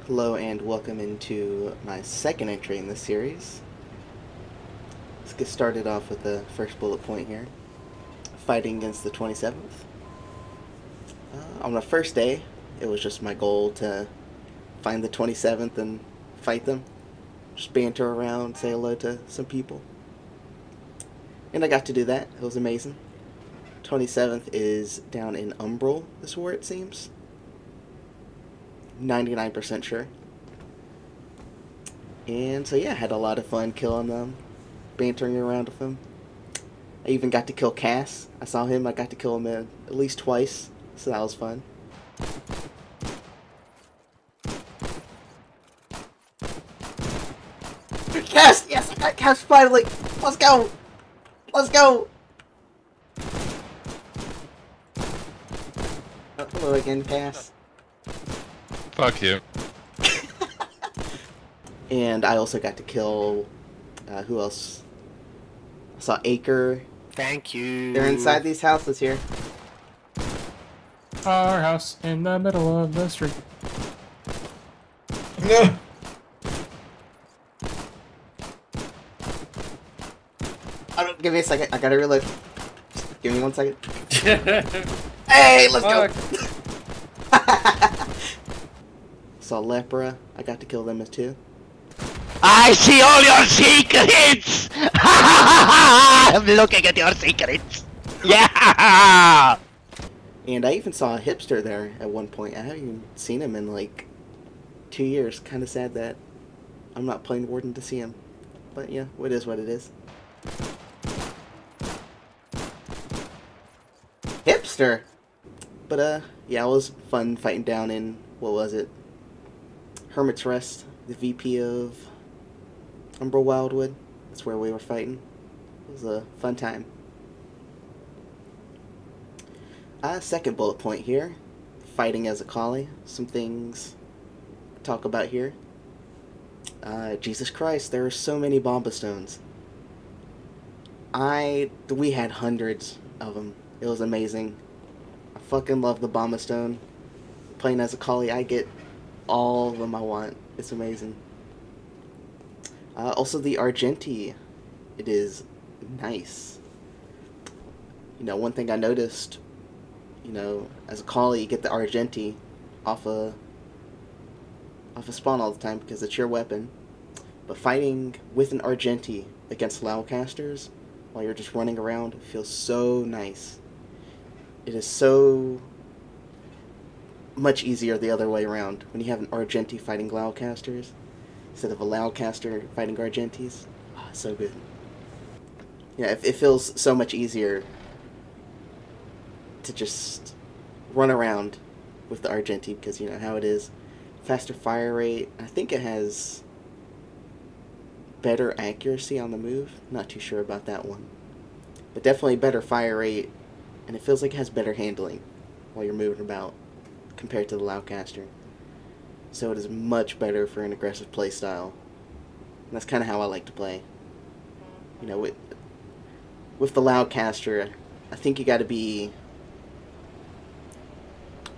Hello and welcome into my second entry in this series. Let's get started off with the first bullet point here. Fighting against the 27th. On the first day, it was just my goal to find the 27th and fight them. Just banter around, say hello to some people. And I got to do that. It was amazing. 27th is down in Umbral, is where it seems. 99% sure. And so yeah, had a lot of fun killing them, bantering around with them. I even got to kill Cass. I saw him, I got to kill him at least twice, so that was fun. Cass! Yes, I got Cass finally! Let's go! Let's go! Oh, hello again, Cass. Fuck you. And I also got to kill, who else? I saw Acre. Thank you. They're inside these houses here. Our house in the middle of the street. No. Give me a second. I gotta reload. Just give me 1 second. Hey, let's go. Saw Lepra. I got to kill them as too. I see all your secrets! I'm looking at your secrets. Yeah! And I even saw a hipster there at one point. I haven't even seen him in like 2 years. Kind of sad that I'm not playing Warden to see him. But yeah, it is what it is. Hipster! But yeah, it was fun fighting down in, what was it? Hermit's Rest, the VP of Umbral Wildwood. That's where we were fighting. It was a fun time. Second bullet point here. Fighting as a collie. Some things to talk about here. Jesus Christ, there are so many Bomba Stones. We had hundreds of them. It was amazing. I fucking love the Bomba Stone. Playing as a collie, I get all of them I want. It's amazing. Also the Argenti. It is nice. You know, one thing I noticed, you know, as a collie, you get the Argenti off a spawn all the time because it's your weapon. But fighting with an Argenti against Loudcasters while you're just running around feels so nice. It is so much easier the other way around when you have an Argenti fighting Loudcasters instead of a Loudcaster fighting Argentis. Oh, so good. Yeah, it feels so much easier to just run around with the Argenti because you know how it is. Faster fire rate. I think it has better accuracy on the move. Not too sure about that one. But definitely better fire rate, and it feels like it has better handling while you're moving about compared to the Loudcaster. So it is much better for an aggressive playstyle. And that's kind of how I like to play. You know, with the Loudcaster, I think you got to be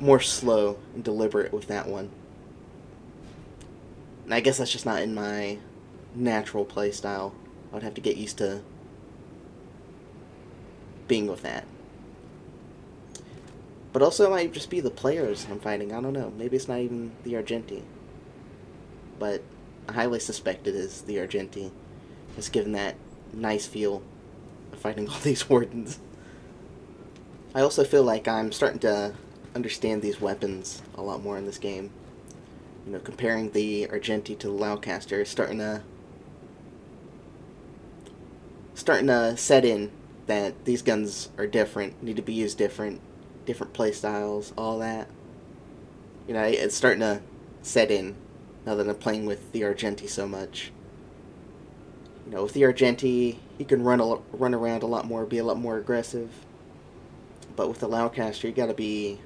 more slow and deliberate with that one. And I guess that's just not in my natural playstyle. I would have to get used to being with that. But also it might just be the players I'm fighting. I don't know. Maybe it's not even the Argenti. But I highly suspect it is the Argenti. Just given that nice feel of fighting all these Wardens. I also feel like I'm starting to understand these weapons a lot more in this game. You know, comparing the Argenti to the Loudcaster is starting to set in that these guns are different, need to be used different playstyles, all that. You know, it's starting to set in now that I'm playing with the Argenti so much. You know, with the Argenti, you can run around a lot more, be a lot more aggressive. But with the Loudcaster, you gotta be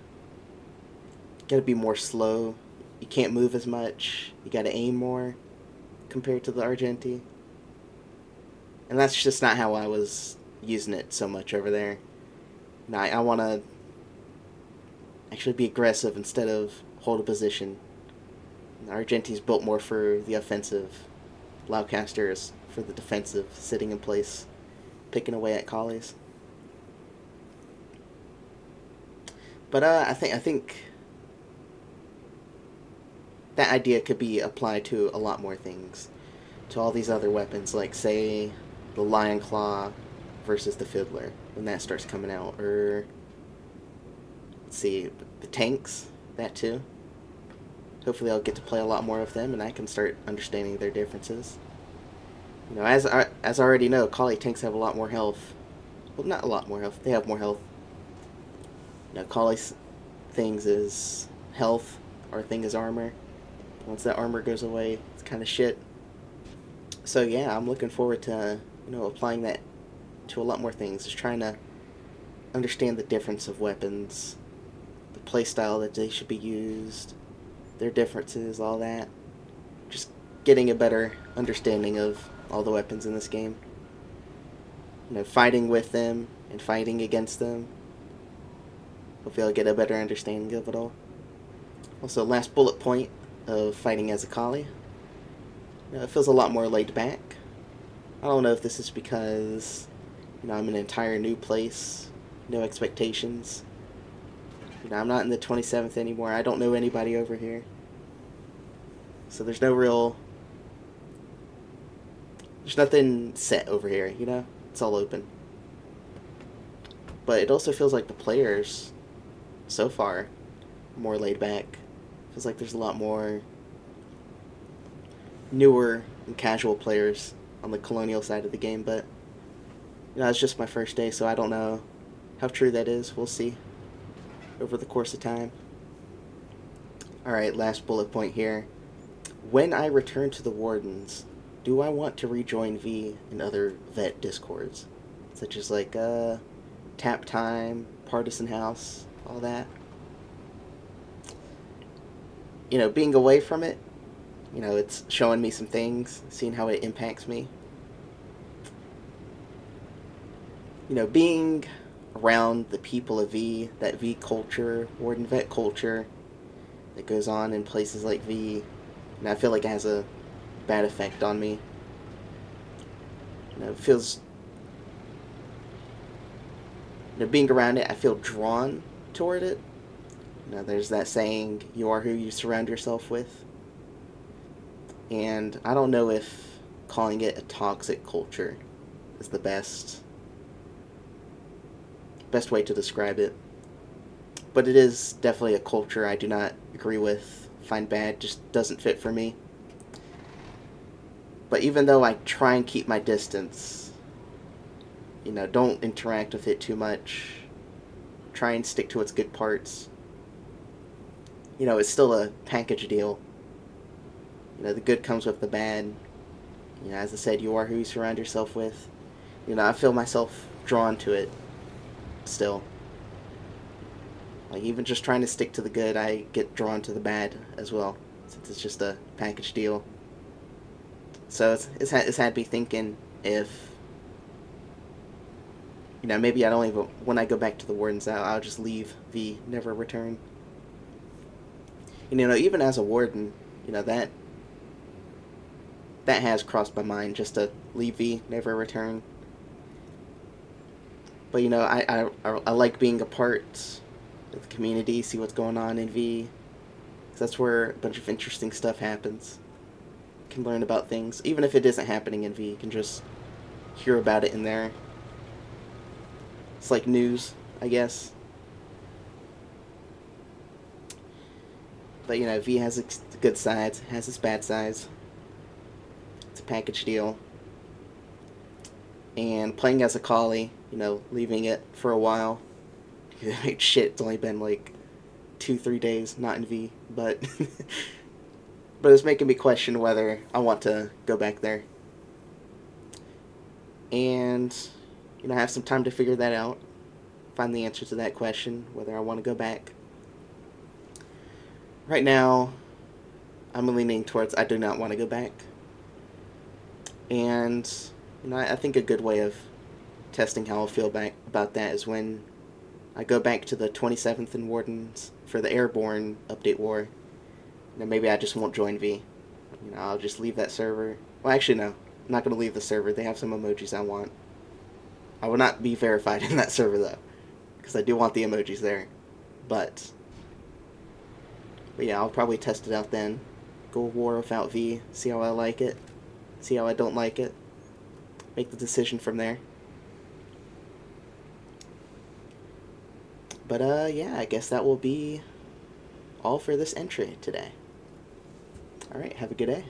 more slow. You can't move as much. You gotta aim more compared to the Argenti. And that's just not how I was using it so much over there. Now, I want to actually be aggressive instead of hold a position. Argenti's built more for the offensive. Loudcaster is for the defensive, sitting in place, picking away at collies. But I think that idea could be applied to a lot more things, to all these other weapons, like say the Lion Claw versus the Fiddler when that starts coming out, or let's see, the tanks, that too. Hopefully I'll get to play a lot more of them and I can start understanding their differences. You know, as I already know, collie tanks have a lot more health. Well, not a lot more health, they have more health. You know, collie's things is health, our thing is armor. Once that armor goes away, it's kind of shit. So yeah, I'm looking forward to, you know, applying that to a lot more things. Just trying to understand the difference of weapons, the playstyle that they should be used, their differences, all that. Just getting a better understanding of all the weapons in this game. You know, fighting with them and fighting against them. Hopefully I'll get a better understanding of it all. Also, last bullet point of fighting as a collie. You know, it feels a lot more laid back. I don't know if this is because, you know, I'm in an entire new place, no expectations. You know, I'm not in the 27th anymore. I don't know anybody over here. So there's nothing set over here, you know? It's all open. But it also feels like the players, so far, are more laid back. Feels like there's a lot more newer and casual players on the colonial side of the game, but, you know, it's just my first day, so I don't know how true that is. We'll see over the course of time. Alright, last bullet point here. When I return to the Wardens, do I want to rejoin V in other vet discords? Such as like Tap Time, Partisan House, all that. You know, being away from it, you know, it's showing me some things, seeing how it impacts me. You know, being around the people of V, that V culture, Warden vet culture that goes on in places like V, and I feel like it has a bad effect on me. You know, it feels, you know, being around it, I feel drawn toward it. You know, there's that saying, you are who you surround yourself with. And I don't know if calling it a toxic culture is the best way to describe it. But it is definitely a culture I do not agree with, find bad, just doesn't fit for me. But even though I try and keep my distance, you know, don't interact with it too much, try and stick to its good parts, you know, it's still a package deal. You know, the good comes with the bad. You know, as I said, you are who you surround yourself with. You know, I feel myself drawn to it still. Like, even just trying to stick to the good, I get drawn to the bad as well, since it's just a package deal. So it's had me thinking if, you know, maybe I don't even, when I go back to the Wardens, I'll just leave V, never return. And, you know, even as a Warden, you know, that has crossed my mind, just to leave V, never return. But, you know, I like being a part of the community, see what's going on in V. 'Cause that's where a bunch of interesting stuff happens. You can learn about things. Even if it isn't happening in V, you can just hear about it in there. It's like news, I guess. But, you know, V has its good sides, has its bad sides. It's a package deal. And playing as a collie, you know, leaving it for a while. Shit, it's only been like 2-3 days, not in V, but but it's making me question whether I want to go back there. And, you know, I have some time to figure that out, find the answer to that question, whether I want to go back. Right now, I'm leaning towards I do not want to go back. And, you know, I think a good way of testing how I'll feel about that is when I go back to the 27th and Wardens for the Airborne Update War. Then maybe I just won't join V. You know, I'll just leave that server. Well, actually, no. I'm not going to leave the server. They have some emojis I want. I will not be verified in that server, though. Because I do want the emojis there. But yeah, I'll probably test it out then. Go war without V. See how I like it. See how I don't like it. Make the decision from there. But, yeah, I guess that will be all for this entry today. Alright, have a good day.